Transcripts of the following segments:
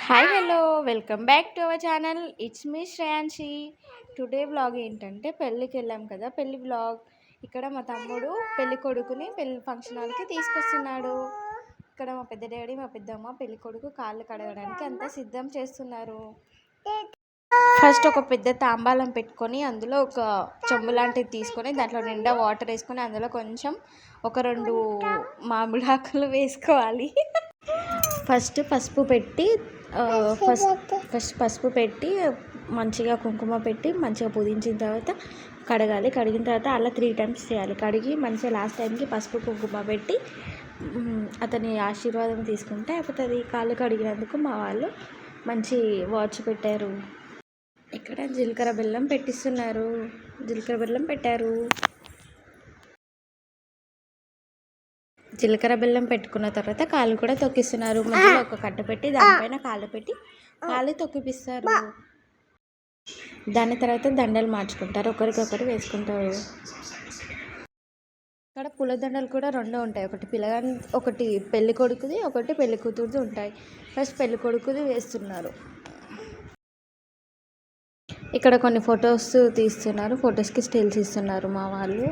Hi hello welcome back to our channel. It's me Shreyanshi. Today vlog ఏంటంటే పెళ్ళికి వెళ్ళాం కదా, పెళ్ళి వ్లాగ్. ఇక్కడ మా తమ్ముడు పెళ్ళి కొడుకుని పెళ్ళి ఫంక్షన్ హాల్కి తీసుకొస్తున్నాడు. ఇక్కడ మా పెద్ద డాడీ మా పెద్దమ్మ పెళ్ళి కొడుకు కాళ్ళు కడగడానికి అంతా సిద్ధం చేస్తున్నారు. ఫస్ట్ ఒక పెద్ద తాంబాలం పెట్టుకొని అందులో ఒక చెంబు లాంటిది తీసుకొని దాంట్లో నిండా వాటర్ వేసుకొని అందులో కొంచెం ఒక 2 మామిడి ఆకులు వేసుకోవాలి. ఫస్ట్ పసుపు పెట్టి పసుపు పెట్టి మంచిగా కుంకుమ పెట్టి మంచిగా పుదించిన తర్వాత కడగాలి. కడిగిన తర్వాత అలా 3 times చేయాలి. కడిగి మంచిగా లాస్ట్ టైంకి పసుపు కుంకుమ పెట్టి అతని ఆశీర్వాదం తీసుకుంటే అయిపోతుంది. కాళ్ళు కడిగినందుకు మా వాళ్ళు మంచి వాచ్ పెట్టారు. ఇక్కడ జీలకర్ర బెల్లం పెట్టిస్తున్నారు. జీలకర్ర బెల్లం పెట్టారు. జీలకర్ర బెల్లం పెట్టుకున్న తర్వాత కాళ్ళు కూడా తొక్కిస్తున్నారు. మధ్యలో ఒక కట్ట పెట్టి దానిపైన కాళ్ళు పెట్టి కాళ్ళు తొక్కిపిస్తారు. దాని తర్వాత దండలు మార్చుకుంటారు, ఒకరికొకరు వేసుకుంటారు. ఇక్కడ పూలదండలు కూడా 2 ఉంటాయి. ఒకటి పెళ్లి కొడుకుది, ఒకటి పెళ్లి కూతురుది ఉంటాయి. ఫస్ట్ పెళ్లి కొడుకుది వేస్తున్నారు. ఇక్కడ కొన్ని ఫొటోస్ తీస్తున్నారు. ఫొటోస్కి స్టిల్స్ ఇస్తున్నారు మా వాళ్ళు.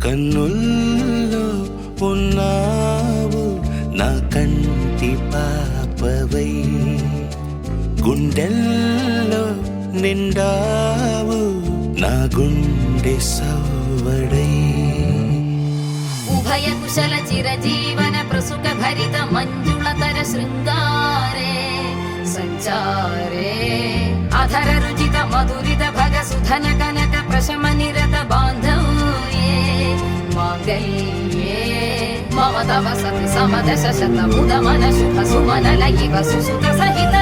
కన్నుల్లో ఉన్నావు నా కంటి పాపవై, గుండెల్లో నిండావు నా గుండె సవ్వడై. ఉభయ కుశల చిరజీవన ప్రసుక భరిత మంజుళతర శృంగారే సంచారే, అధర రుచిత మధురిత భగ సుధన కనక ప్రశమ నిరత బాంధవ్యే మాంగళ్యే మమ తవ సతి సమదశ శత ముద మన శుభ సుమన లయివ సుసుత సహిత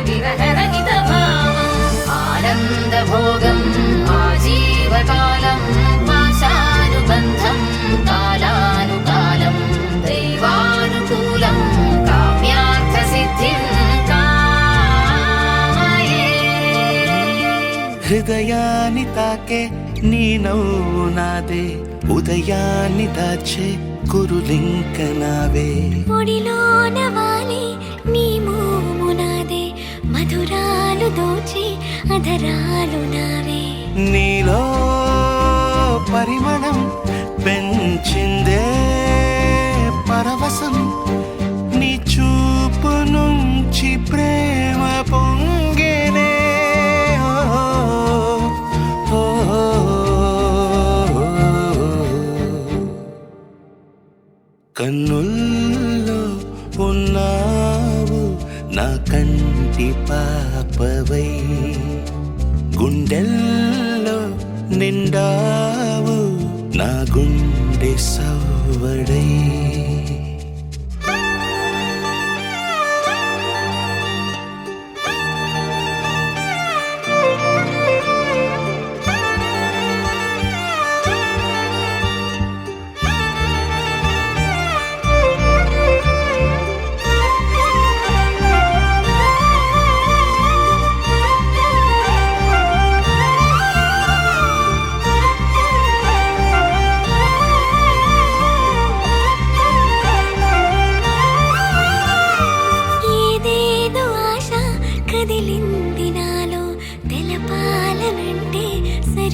విరహ రహిత భావం ఆనంద భోగం ఆజీవకాలం పాశానుబంధం కాలానుకాలం దైవానుకూలం కామ్యార్థ సిద్ధిం కామయే. హృదయాన్ని తాకే నీ నవ్వు నాదే, ఉదయాన్ని దాచే కురులింక నావే. ఒడిలోన వాలి నీ మోము నాదే, మధురాలు దోచి అధరాలు నావే. నీలో పరిమళం పెంచిందే పరవశం, నీ చూపు నుంచి ప్రేమ పొంగేనే. కన్నుల్లో ఉన్నావు నా కంటి పాపవై, గుండెల్లో నిండావు నా గుండె సవ్వడై.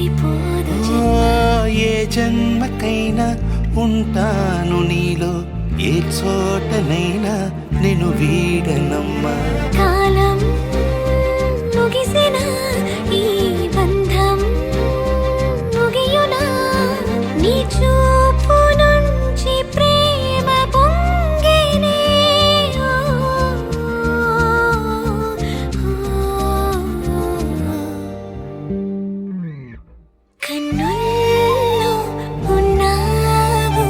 తీరిపోదు ఏ జన్మకైనా ఉంటాను నీలో, ఏ చోటనైనా నేను వీడనమ్మా. కాలం ముగిసిన ఈ బంధం ముగియునా, నీ చూపు నుంచి ప్రేమ పొంగేనే. కన్నుల్లో ఉన్నావు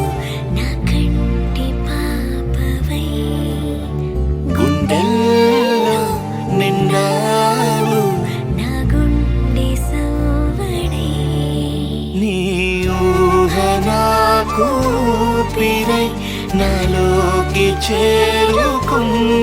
నా కంటి పాపవై, గుండెల్లో నిండావు నా గుండె సవ్వడై. నీ ఊహ నాకు ఊపిరై నాలోకి చేరుకున్నావు.